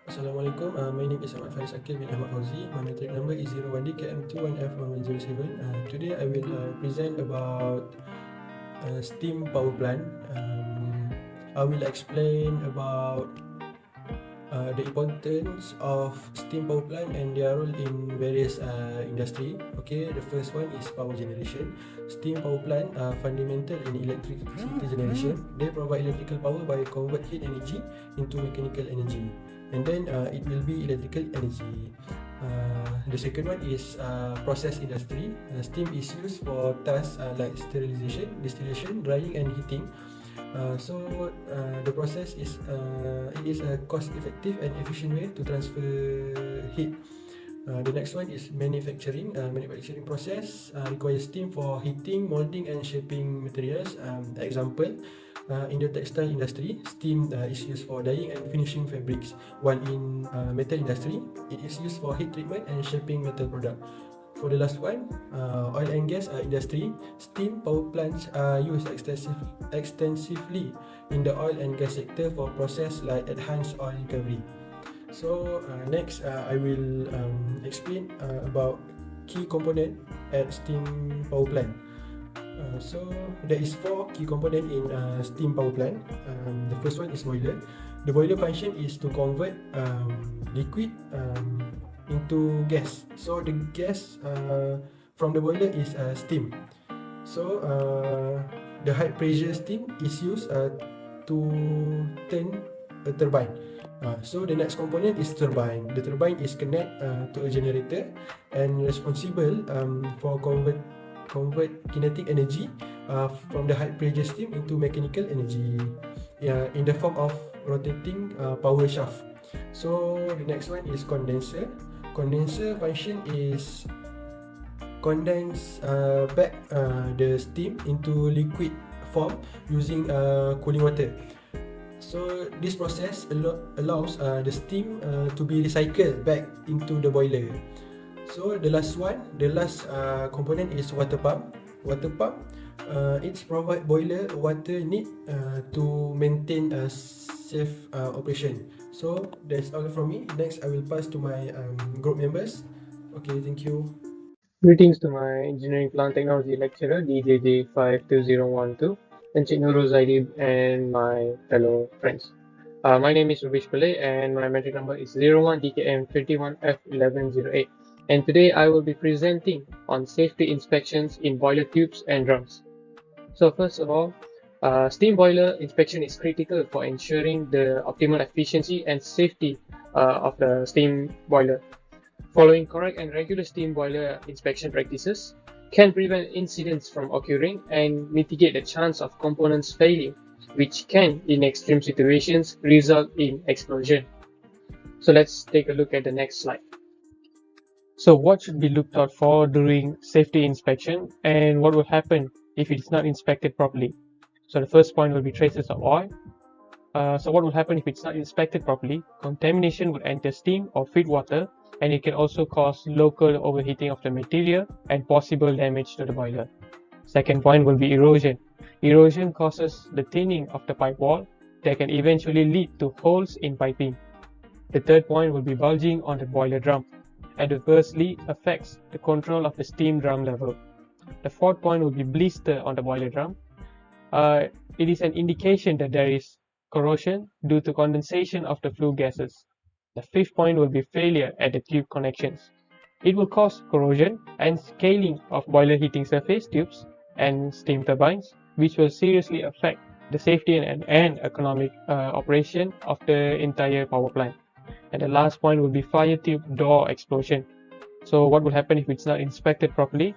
Assalamualaikum. My name is Ahmad Faris Akil bin Ahmad Fauzi. My metric number is 01DKM21F1107. Today I will present about steam power plant. I will explain about the importance of steam power plant and their role in various industry. Okay, the first one is power generation. Steam power plant are fundamental in electricity generation. They provide electrical power by convert heat energy into mechanical energy, and then it will be electrical energy. The second one is process industry. Steam is used for tasks like sterilization, distillation, drying and heating. The process is it is a cost-effective and efficient way to transfer heat. The next one is manufacturing. Manufacturing process requires steam for heating, molding and shaping materials. Example, in the textile industry, steam is used for dyeing and finishing fabrics, while in metal industry, it is used for heat treatment and shaping metal product. For the last one, oil and gas industry, steam power plants are used extensively in the oil and gas sector for process like enhanced oil recovery. So next, I will explain about key component at steam power plant. So there is 4 key component in steam power plant. The first one is boiler. The boiler function is to convert liquid into gas. So the gas from the boiler is steam. So the high pressure steam is used to turn a turbine. So the next component is turbine. The turbine is connect to a generator and responsible for convert kinetic energy from the high pressure steam into mechanical energy in the form of rotating power shaft. So the next one is condenser. Condenser function is condense back the steam into liquid form using cooling water. So this process allows the steam to be recycled back into the boiler. So the last component is water pump. Water pump it's provide boiler water need to maintain a safe operation. So that's all from me. Next, I will pass to my group members. Okay, thank you. Greetings to my Engineering Plant Technology lecturer, DJJ52012, and Cik Nurul Zaidi and my fellow friends. My name is Rubish Pillai and my metric number is 01DKM21F1108. And today I will be presenting on safety inspections in boiler tubes and drums. So first of all, steam boiler inspection is critical for ensuring the optimal efficiency and safety of the steam boiler. Following correct and regular steam boiler inspection practices can prevent incidents from occurring and mitigate the chance of components failing, which can, in extreme situations, result in explosion. So let's take a look at the next slide. So what should be looked out for during safety inspection and what will happen if it is not inspected properly? So the first point will be traces of oil. So what will happen if it's not inspected properly? Contamination would enter steam or feed water, and it can also cause local overheating of the material and possible damage to the boiler. Second point will be erosion. Erosion causes the thinning of the pipe wall that can eventually lead to holes in piping. The third point will be bulging on the boiler drum, and adversely affects the control of the steam drum level. The fourth point will be blister on the boiler drum. It is an indication that there is corrosion due to condensation of the flue gases. The fifth point will be failure at the tube connections. It will cause corrosion and scaling of boiler heating surface tubes and steam turbines, which will seriously affect the safety and economic operation of the entire power plant. And the last point will be fire tube door explosion. So what will happen if it's not inspected properly?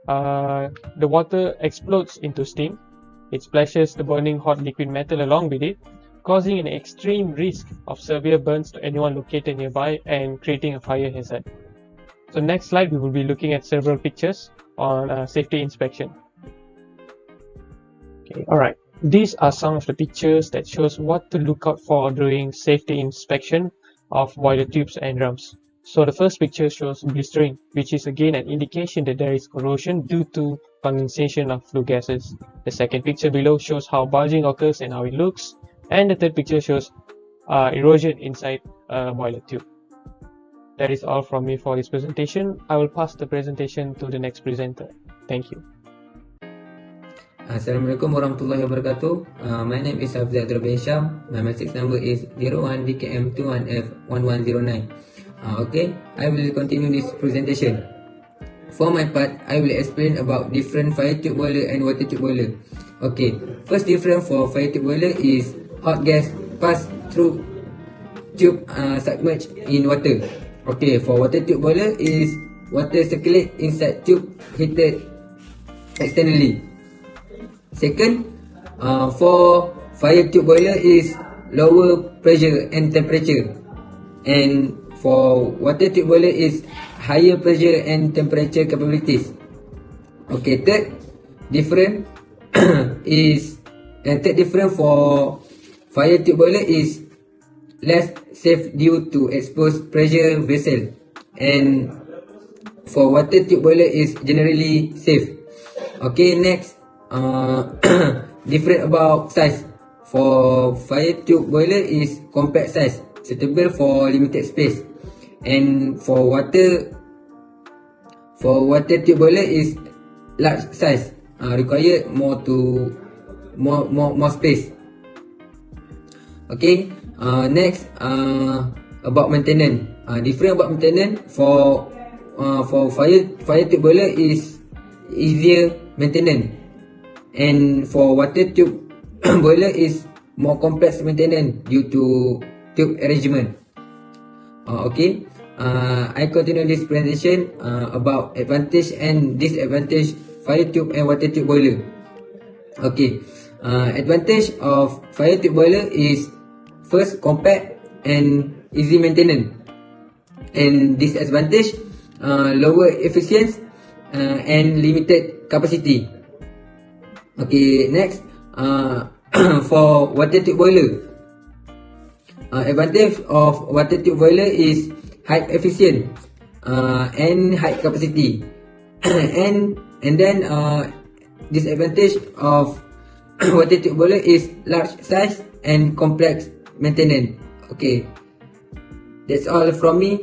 The water explodes into steam. It splashes the burning hot liquid metal along with it, causing an extreme risk of severe burns to anyone located nearby and creating a fire hazard. So next slide, we will be looking at several pictures on safety inspection. Okay, alright. These are some of the pictures that shows what to look out for during safety inspection of boiler tubes and drums. So the first picture shows blistering, which is again an indication that there is corrosion due to condensation of flue gases. The second picture below shows how bulging occurs and how it looks. And the third picture shows erosion inside a boiler tube. That is all from me for this presentation. I will pass the presentation to the next presenter. Thank you. Assalamualaikum warahmatullahi wabarakatuh. My name is Hafzal Abdul Hisham. My matrix number is 01DKM21F1109. Okay, I will continue this presentation. For my part, I will explain about different fire tube boiler and water tube boiler. Okay, first difference for fire tube boiler is hot gas pass through tube submerged in water. Okay, for water tube boiler is water circulate inside tube heated externally. Second, for fire tube boiler is lower pressure and temperature, and for water tube boiler is higher pressure and temperature capabilities. Okay, third different for fire tube boiler is less safe due to exposed pressure vessel, and for water tube boiler is generally safe. Okay, next, different about size. For fire tube boiler is compact size, suitable for limited space, and for water tube boiler is large size, require more space. Okay, next, about maintenance. Different about maintenance for fire tube boiler is easier maintenance, and for water tube boiler is more complex maintenance due to tube arrangement. Okay, I continue this presentation about advantage and disadvantage fire tube and water tube boiler. Okay, advantage of fire tube boiler is first, compact and easy maintenance, and disadvantage, lower efficiency and limited capacity. Okay, next, for water tube boiler, advantage of water tube boiler is high efficient and high capacity, and then disadvantage of water tube boiler is large size and complex maintenance. Okay, that's all from me.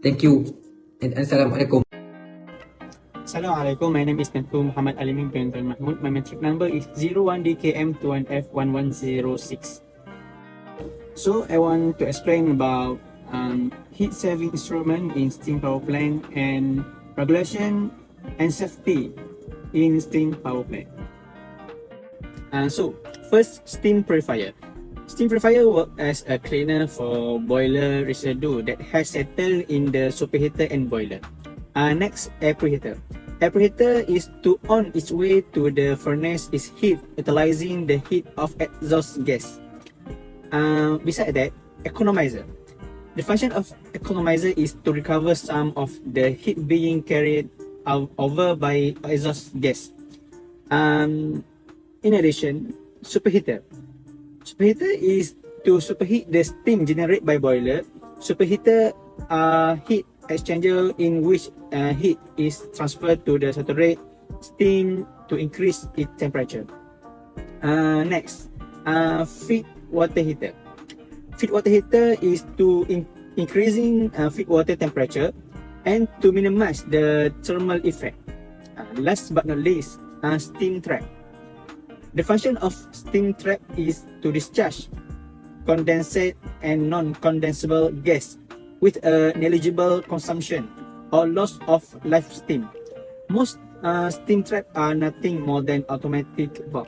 Thank you and Assalamualaikum. Assalamualaikum, my name is Nantu Muhammad Alimin bin Tuan Mahmud. My metric number is 01DKM21F1106. So I want to explain about heat saving instrument in steam power plant and regulation and safety in steam power plant. So first, steam purifier. Steam purifier works as a cleaner for boiler residue that has settled in the superheater and boiler. Next, air preheater. Air preheater is to on its way to the furnace is heat, utilizing the heat of exhaust gas. Beside that, economizer. The function of economizer is to recover some of the heat being carried over by exhaust gas. In addition, superheater. Superheater is to superheat the steam generated by boiler. Superheater heat exchanger in which heat is transferred to the saturated steam to increase its temperature. Next, feed water heater. Feed water heater is to increasing feed water temperature and to minimize the thermal effect. Last but not least, steam trap. The function of steam trap is to discharge condensate and non-condensable gas with a negligible consumption or loss of live steam. Most steam traps are nothing more than automatic valve.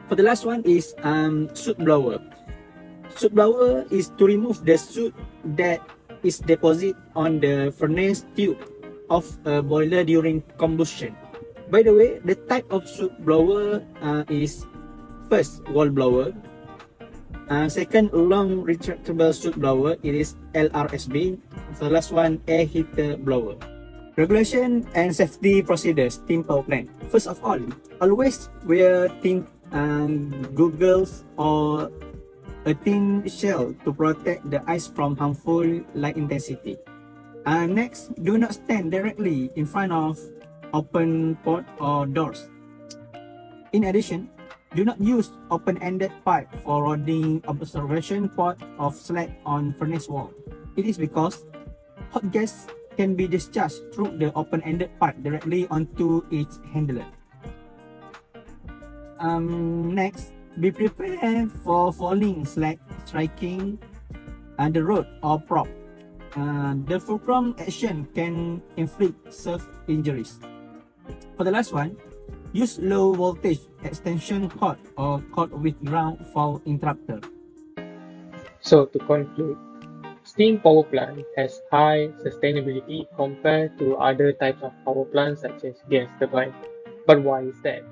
For the last one is soot blower. Soot blower is to remove the soot that is deposited on the furnace tube of a boiler during combustion. By the way, the type of soot blower is first wall blower, second long retractable soot blower, it is LRSB. The last one, air heater blower. Regulation and safety procedures, steam power plant. First of all, always wear thin goggles or a thin shell to protect the eyes from harmful light intensity. Next, do not stand directly in front of open port or doors. In addition, Do not use open-ended pipe for running observation pot of slag on furnace wall. It is because hot gas can be discharged through the open-ended pipe directly onto its handle. Next, be prepared for falling slag striking the road or prop. The fulcrum action can inflict self-injuries. For the last one, use low voltage extension cord or cord with ground fault interrupter. So to conclude, steam power plant has high sustainability compared to other types of power plants such as gas turbine. But why is that?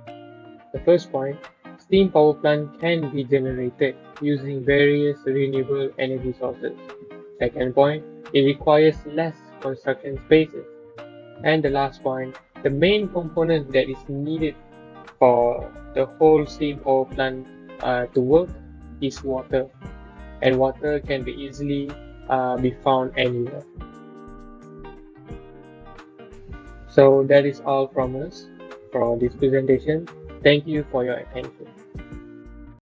The first point, steam power plant can be generated using various renewable energy sources. Second point, it requires less construction spaces. And the last point, the main component that is needed for the whole steam power plant to work is water. And water can be easily be found anywhere. So that is all from us for this presentation. Thank you for your attention.